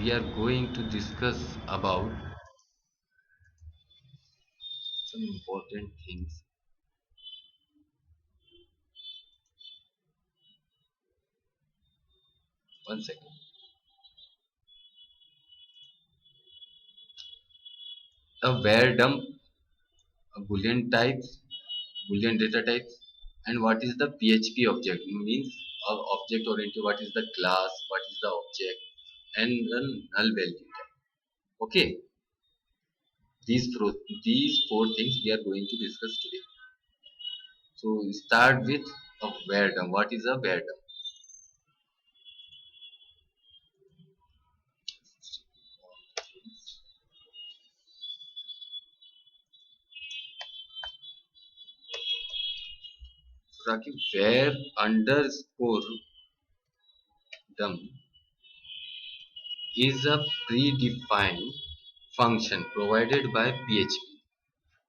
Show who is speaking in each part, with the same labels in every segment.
Speaker 1: we are going to discuss about some important things. One second. A where dump, a boolean types, boolean data types, and what is the PHP object? Means object oriented. What is the class? What is the object? And the null value type. Okay, these four things we are going to discuss today. So we start with a where dump. What is a where dump? So Rakib, where underscore dump is a predefined function provided by PHP.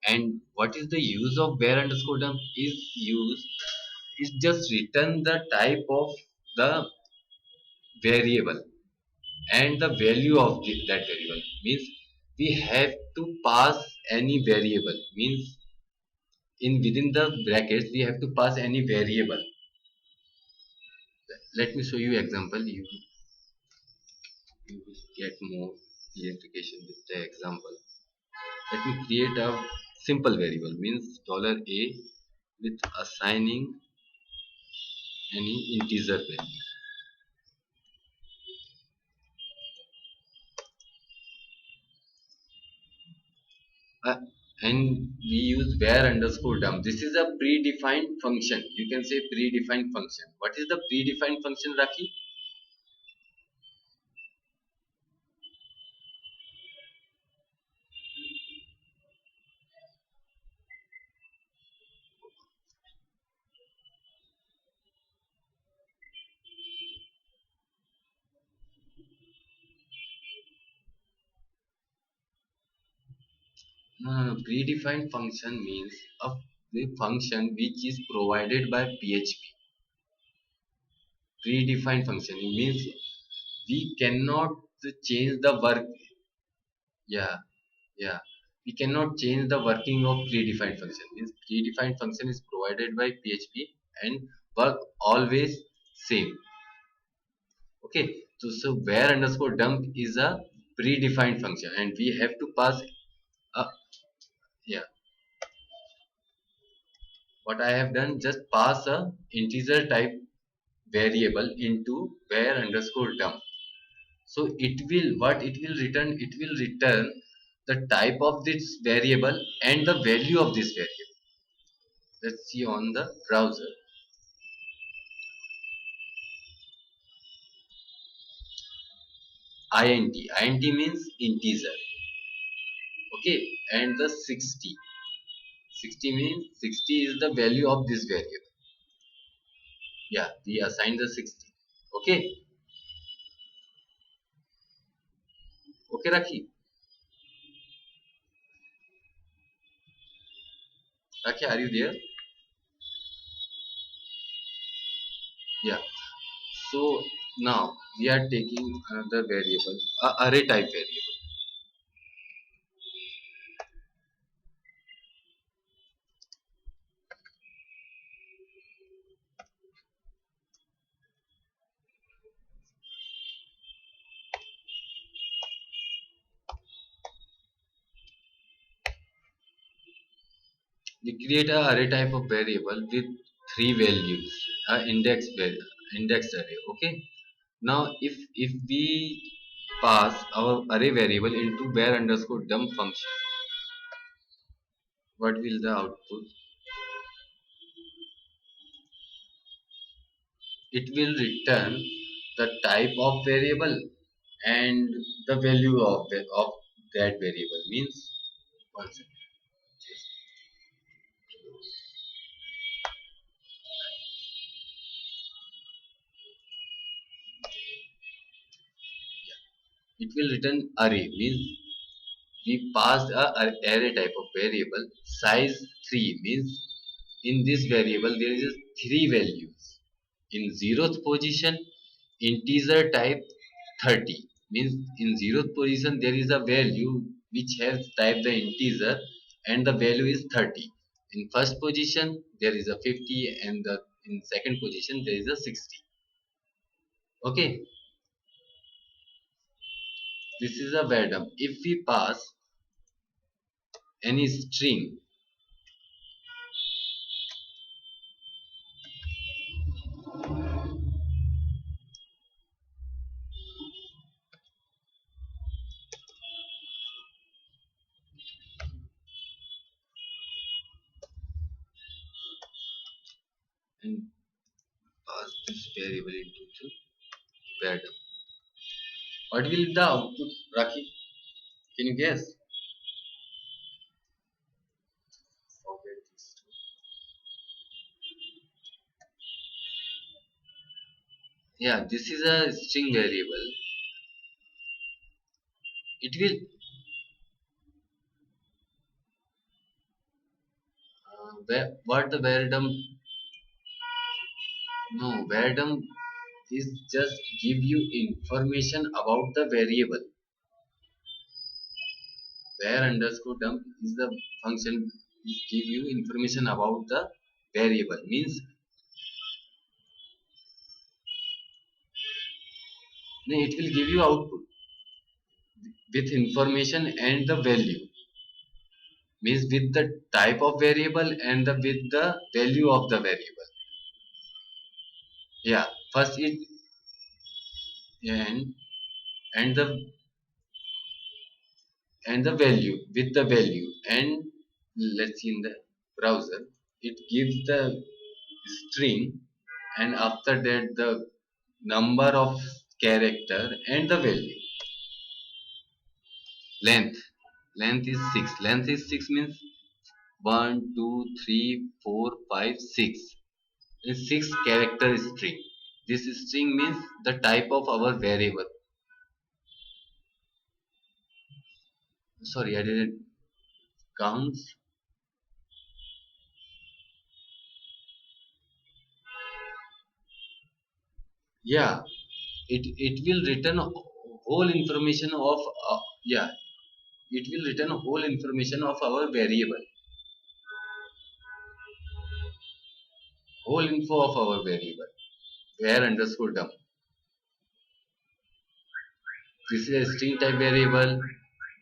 Speaker 1: And what is the use of where underscore dump is just return the type of the variable and the value of that variable. Means we have to pass any variable. Means in within the brackets we have to pass any variable. Let me show you example. You will get more clarification with the example. Let me create a simple variable means $a with assigning any integer value. Uh, and we use where underscore dump. This is a predefined function. You can say predefined function. What is the predefined function, Rakhi? No. Predefined function means the function which is provided by PHP. Predefined function it means we cannot change the work. Yeah, yeah. We cannot change the working of predefined function. Means predefined function is provided by PHP and work always same. Okay. So where underscore dump is a predefined function and we have to pass a, yeah. What I have done just pass a integer type variable into where underscore dump. So it will return? It will return the type of this variable and the value of this variable. Let's see on the browser. int means integer. Okay, and the 60 means 60 is the value of this variable. Yeah, we assign the 60. Okay, okay, Rakhi. Rakhi, are you there? Yeah. So now we are taking another variable, array type variable. We create a array type of variable with three values, index array. Okay. Now if we pass our array variable into where underscore dump function, what will the output? It will return the type of variable and the value of that variable. Means one second. It will return array means we passed a array type of variable size 3 means in this variable there is three values. In zeroth position integer type 30 means in zeroth position there is a value which has type the integer and the value is 30. In first position there is a 50 and the in second position there is a 60. Okay, this is a random. If we pass any string and pass this variable into the random, what will the output, Rakhi? Can you guess? Forget this. Yeah, this is a string variable. It will what the random, no, random is just give you information about the variable. Where underscore dump is the function is give you information about the variable, means it will give you output with information and the value, means with the type of variable and the with the value of the variable. Yeah, first it and and the value with the value, and let's see in the browser it gives the string, and after that the number of character and the value. Length length is 6. Length is 6 means 1 2 3 4 5 6. It's 6 character string. This string means the type of our variable. Sorry, I didn't count. Yeah, it will return whole information of yeah, it will return whole information of our variable, whole info of our variable, where underscore dump. This is a string type variable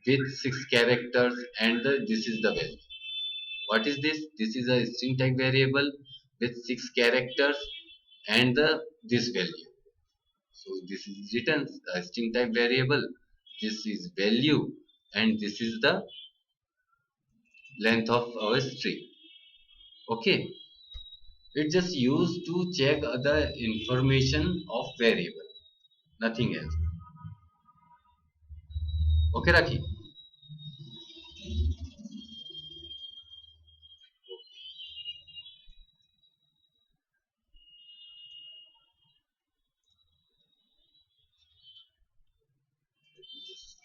Speaker 1: with 6 characters, and this is the value. What is this? This is a string type variable with 6 characters and this value. So this is written a string type variable. This is value, and this is the length of our string. Okay, it just used to check the information of variable, nothing else. Okay, Rakhi. Let me just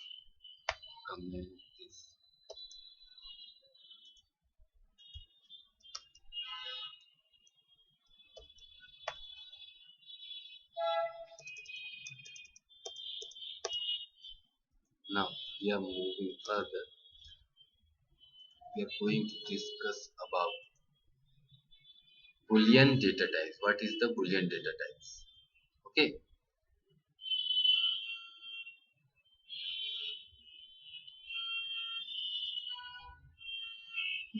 Speaker 1: comment this. Now we are moving further. We are going to discuss about Boolean data types. What is the Boolean data types? Okay,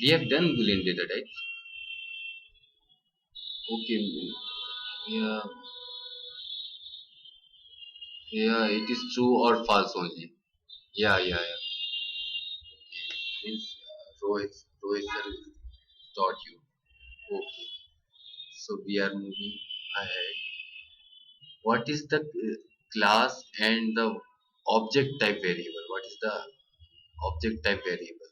Speaker 1: we have done Boolean data types. Okay, yeah, yeah, it is true or false only. Yeah, yeah, yeah. Means Rohit sir taught you. Okay, so we are moving ahead. What is the class and the object type variable? What is the object type variable?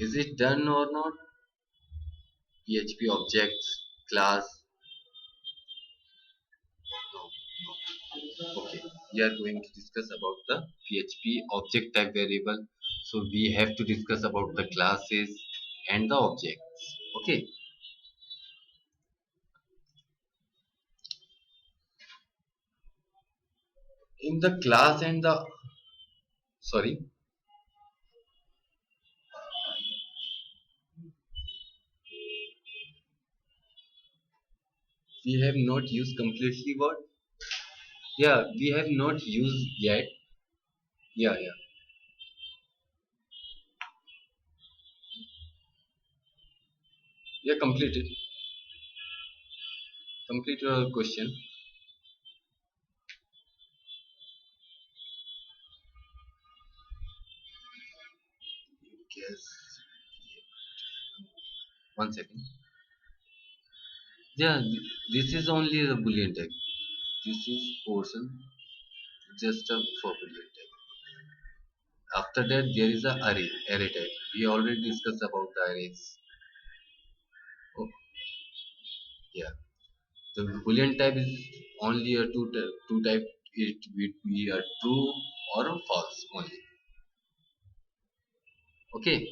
Speaker 1: Is it done or not? PHP objects, class, no, no. Okay, we are going to discuss about the PHP object type variable. So we have to discuss about the classes and the objects. Okay, in the class and the sorry, we have not used completely what? Yeah, we have not used yet. Yeah, yeah. Yeah, completed. Complete your question. Yes. One second. Yeah, this is only the boolean tag. This is portion just a for boolean tag. After that, there is a array tag. We already discussed about the arrays. Oh, yeah. The boolean type is only a two type. It will be a true or a false only. Okay.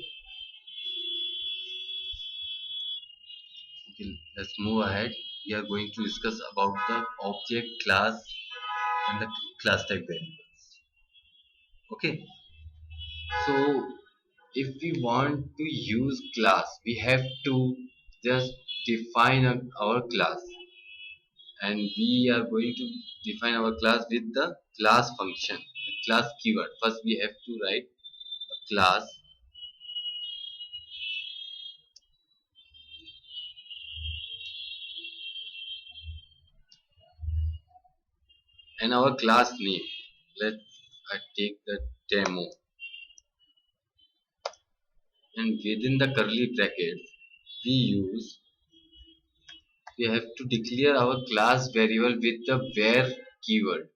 Speaker 1: Okay. Let's move ahead. We are going to discuss about the object class and the class type variables. Okay. So if we want to use class, we have to just define our class, and we are going to define our class with the class function, the class keyword. First we have to write a class, and our class name. Let's take the demo, and within the curly brackets we have to declare our class variable with the var keyword,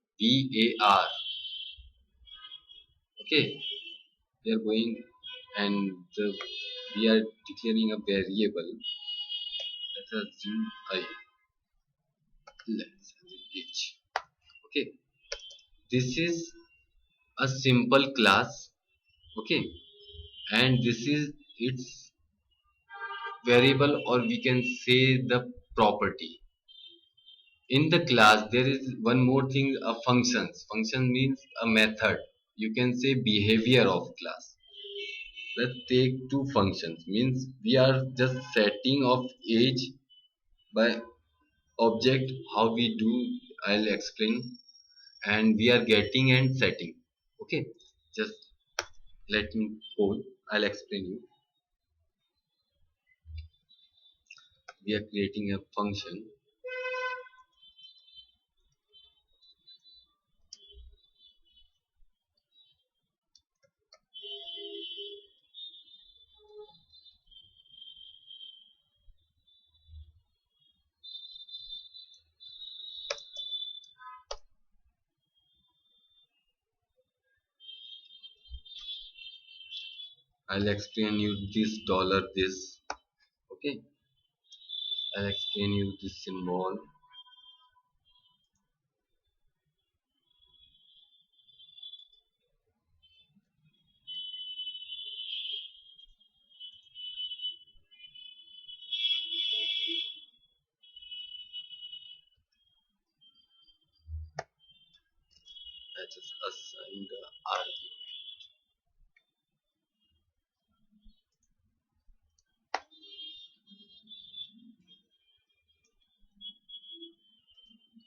Speaker 1: var. Okay, we are going, and we are declaring a variable. Let's assume I, let's assume h. Okay, this is a simple class. Okay, and this is its variable, or we can say the property. In the class there is one more thing, a function means a method, you can say behavior of class. Let's take two functions, means we are just setting of age by object. How we do, I'll explain. And we are getting and setting. Okay, just let me code, I'll explain you. We are creating a function. I'll explain you this dollar this. Okay, I'll explain you this symbol. I just assign the argument.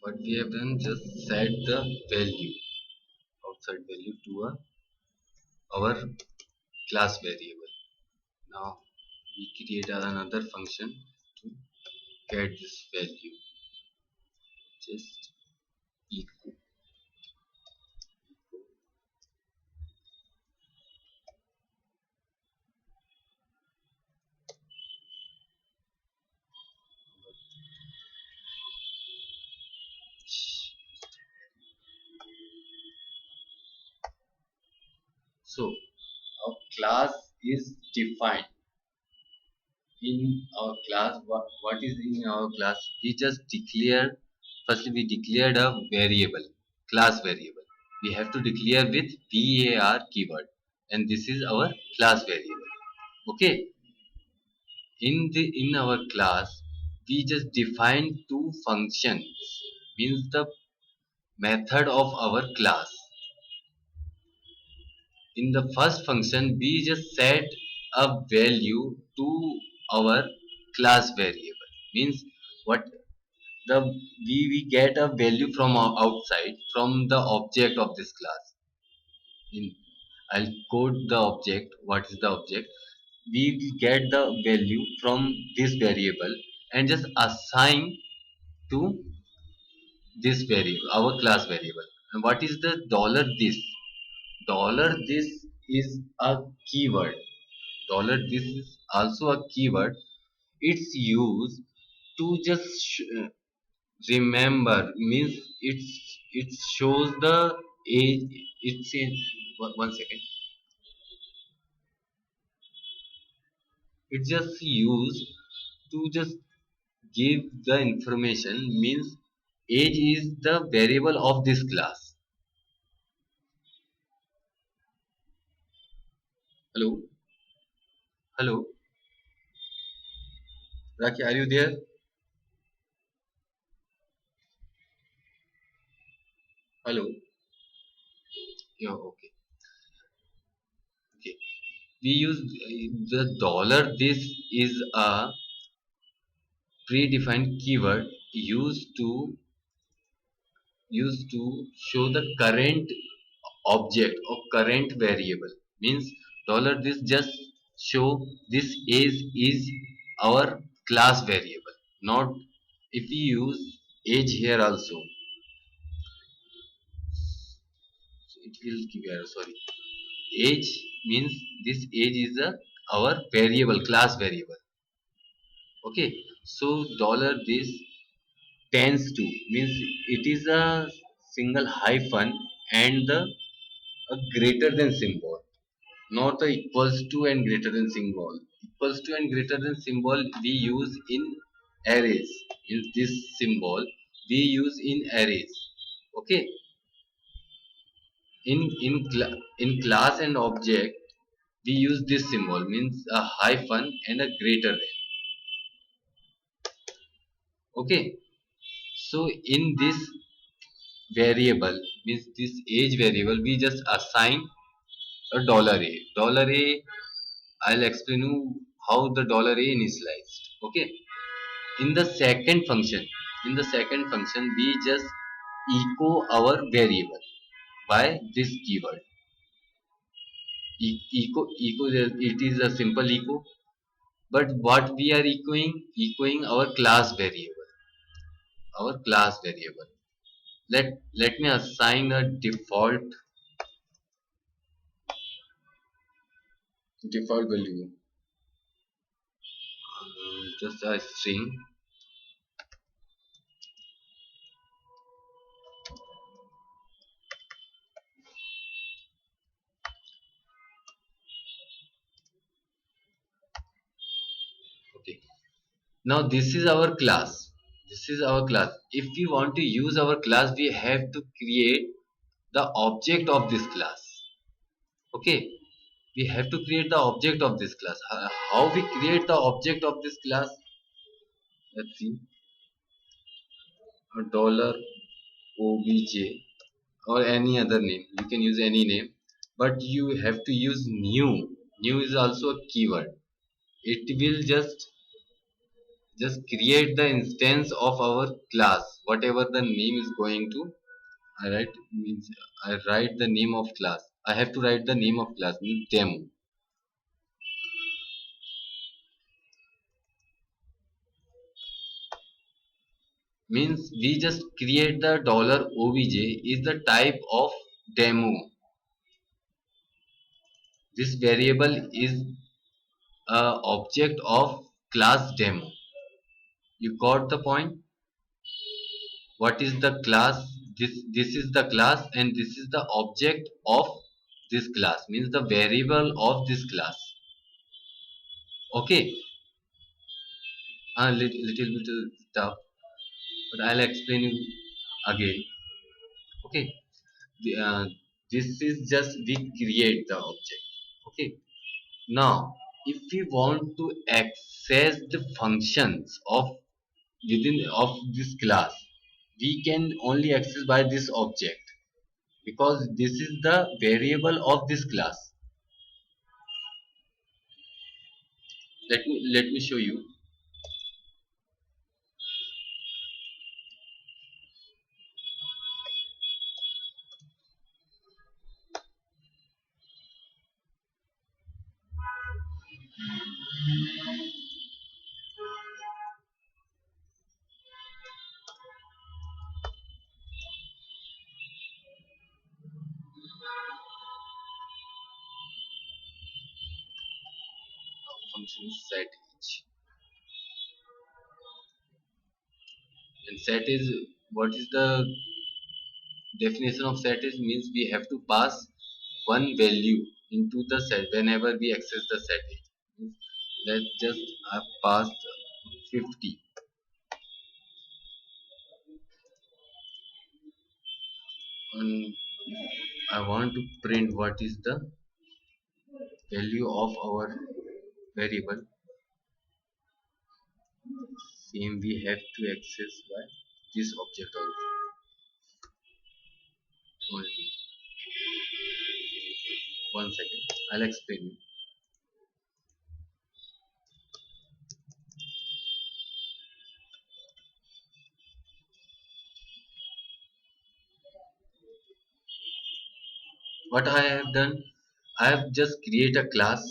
Speaker 1: What we have done, just set the value, outside value to our class variable. Now we create another function to get this value, just equal. So our class is defined in our class. What is in our class? We just declare, firstly we declared a variable, class variable. We have to declare with var keyword, and this is our class variable. Okay, in our class we just define two functions, means the method of our class. In the first function, we just set a value to our class variable. Means what the we get a value from outside from the object of this class. In I'll code the object. What is the object? We will get the value from this variable and just assign to this variable, our class variable. And what is the dollar this? Dollar this is a keyword. Dollar this is also a keyword. It's used to just remember, means it shows the age. It's in one second. It's just used to just give the information, means age is the variable of this class. Hello, hello, Raki, are you there? Hello. Yeah, okay, okay. We use the dollar. This is a predefined keyword used to show the current object or current variable. Means dollar this just show this is our class variable. Not if we use age here also, it will give error. Sorry, age means this age is a our variable, class variable. Okay, so dollar this tends to means it is a single hyphen and the a greater than symbol, not the equals to and greater than symbol. Equals to and greater than symbol we use in arrays. In this symbol we use in arrays. Okay, in class and object we use this symbol, means a hyphen and a greater than. Okay, so in this variable, means this age variable, we just assign a dollar a. Dollar a, I'll explain you how the dollar a initialized. Okay, in the second function, we just echo our variable by this keyword. Echo, it is a simple echo, but what we are echoing our class variable, let me assign a default value, just a string. Okay, now this is our class. If we want to use our class, we have to create the object of this class. Okay, we have to create the object of this class. How we create the object of this class? Let's see, a dollar obj or any other name, you can use any name, but you have to use new is also a keyword. It will just create the instance of our class, whatever the name is going to. I write means I write the name of class. I have to write the name of class, means demo. Means we just create the dollar obj is the type of demo. This variable is a object of class demo. You got the point? What is the class? This is the class and this is the object of this class, means the variable of this class. Okay, a little bit tough, but I'll explain you again. Okay, uh, this is just we create the object. Okay, now if we want to access the functions of within of this class, we can only access by this object because this is the variable of this class. Let me show you. Function set age, and set is, what is the definition of set is, means we have to pass one value into the set whenever we access the set age. Means let's just passed 50, and I want to print what is the value of our variable. Same we have to access by this object also only. One second, I'll explain you. What I have done, I have just create a class.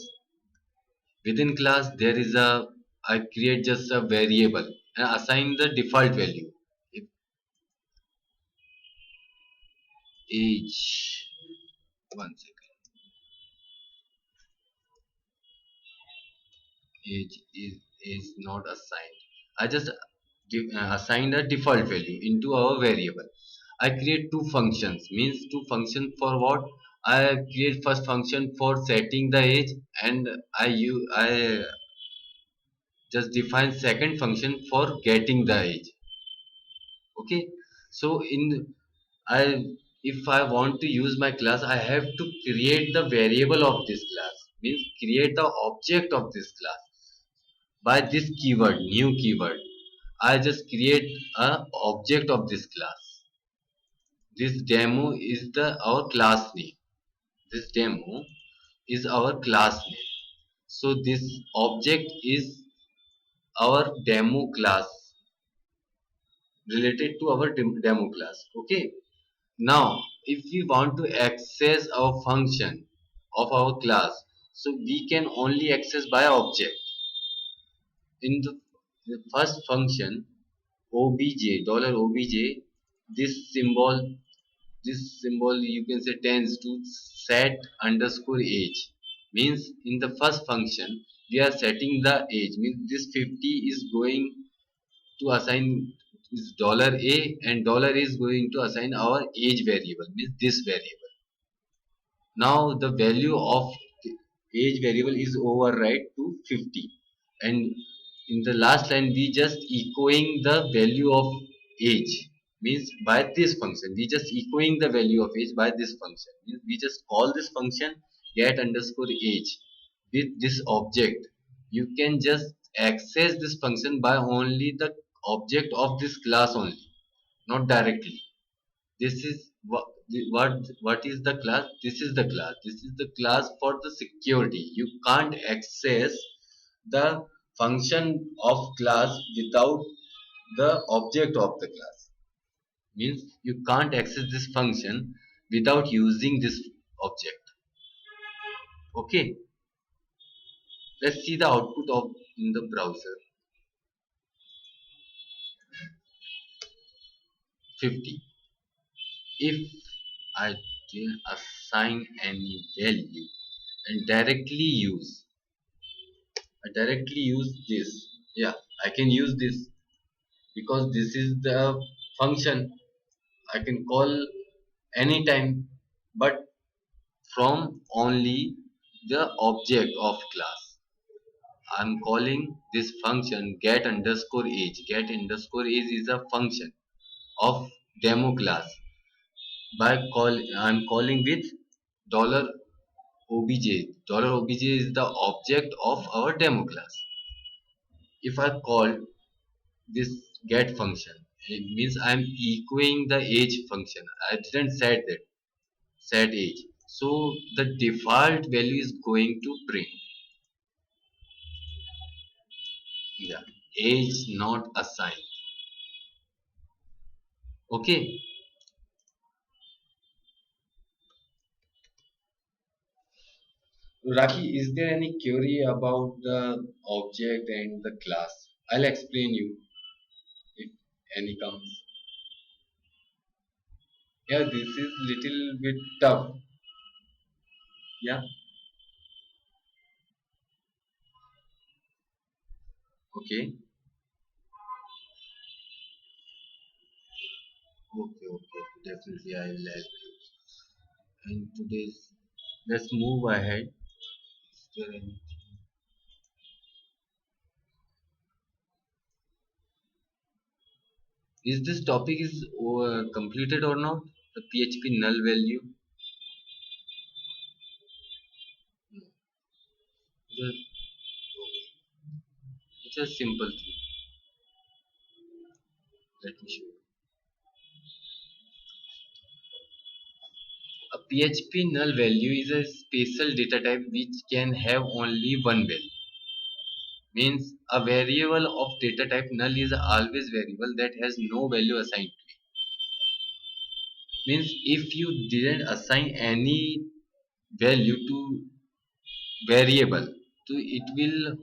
Speaker 1: Within class there is a, I create just a variable and assign the default value. If age, one second, age is not assigned. I just assign a default value into our variable. I create two functions, means two function for what? I create first function for setting the age, and I just define second function for getting the age. Okay, so in I if I want to use my class, I have to create the variable of this class, means create the object of this class by this keyword, new keyword. I just create a object of this class. This demo is the our class name. This demo is our class name. So this object is our demo class, related to our demo class. Okay, now if we want to access our function of our class, so we can only access by object. In the first function, obj dollar obj, this symbol, this symbol you can say tends to set underscore age, means in the first function we are setting the age, means this 50 is going to assign is dollar a, and dollar is going to assign our age variable, means this variable. Now the value of the age variable is override to 50, and in the last line we just echoing the value of age, means by this function we just echoing the value of age by this function, means we just call this function get underscore age with this object. You can just access this function by only the object of this class only, not directly. This is what is the class? This is the class. This is the class for the security. You can't access the function of class without the object of the class, means you can't access this function without using this object. Okay, let's see the output of in the browser. 50. If I didn't assign any value and directly use this, yeah, I can use this because this is the function I can call anytime, but from only the object of class. I'm calling this function get underscore age. Get underscore age is a function of demo class. By call, I'm calling with dollar obj. Dollar obj is the object of our demo class. If I call this get function It means I'm echoing the age function. I didn't set that set age. So the default value is going to print. Yeah, age not assigned. Okay, Raki, is there any query about the object and the class? I'll explain you if any comes. Yeah, this is little bit tough. Yeah, okay, okay. Definitely, I will help you. And today's, let's move ahead. Is there any? Is this topic is completed or not? The PHP null value. No. It's a simple thing. Let me show you. A PHP null value is a special data type which can have only one value. Means a variable of data type null is always variable that has no value assigned to it. Means if you didn't assign any value to variable, so it will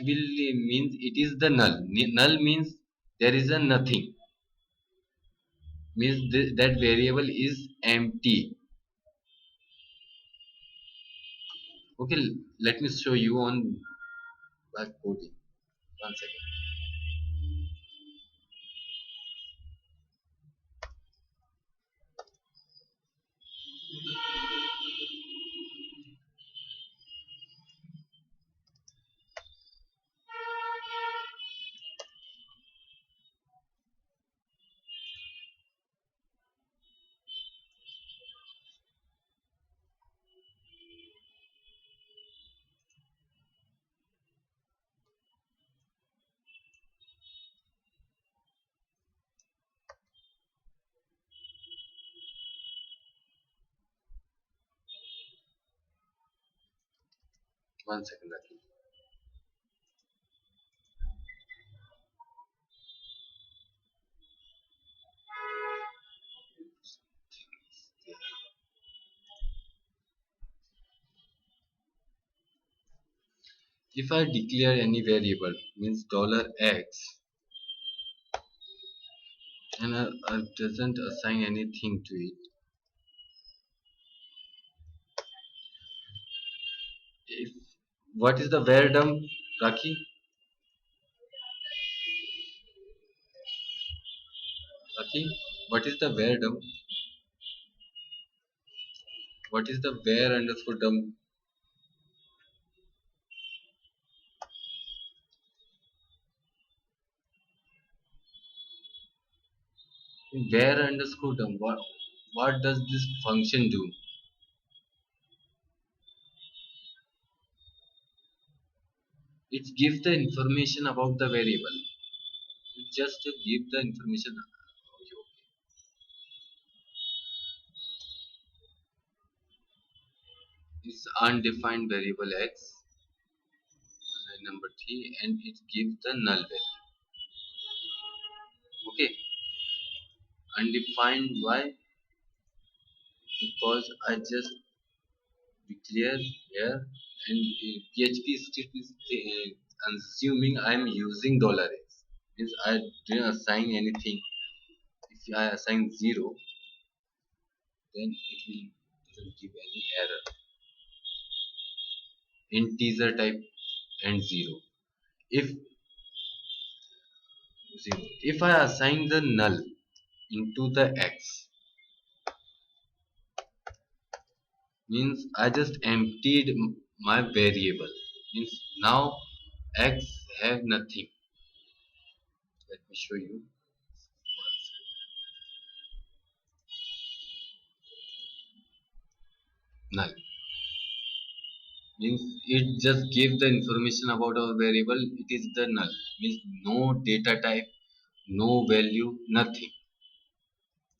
Speaker 1: means it is the null. Null means there is a nothing. Means that variable is empty. Okay, let me show you on by coding. One second. One second, Rakhi. If I declare any variable means $x and I doesn't assign anything to it. If what is the var dump, Rakhi? Rakhi, what is the var dump? What is the var underscore dump? In var underscore dump, what does this function do? It gives the information about the variable. It just to give the information. It's undefined variable x, line number 3, and it gives the null value. Okay, undefined why? Because I just declare here and PHP script is assuming I'm using $x. Means I didn't assign anything. If I assign 0, then it will doesn't give any error. Integer type and 0. If 0, if I assign the null into the x, means I just emptied my variable. Means now x have nothing. Let me show you. Null means it just give the information about our variable. It is the null. Means no data type, no value, nothing.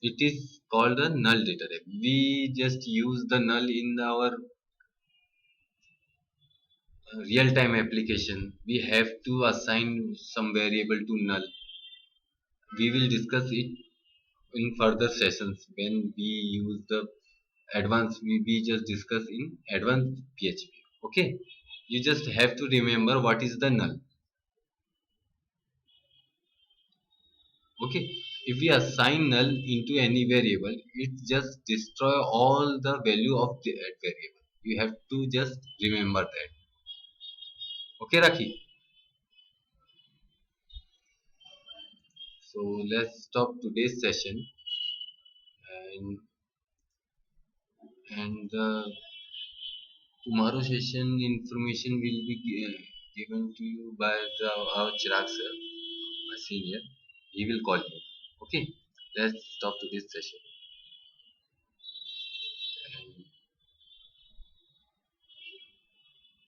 Speaker 1: It is called a null data type. We just use the null in our real-time application. We have to assign some variable to null. We will discuss it in further sessions when we use the advanced. We just discuss in advanced PHP. Okay, you just have to remember what is the null. Okay, if we assign null into any variable, it just destroy all the value of that variable. You have to just remember that. Okay, Rakhi. So let's stop today's session, and the tomorrow session information will be given to you by our Chirag sir, my senior. He will call you. Okay, let's stop today's session.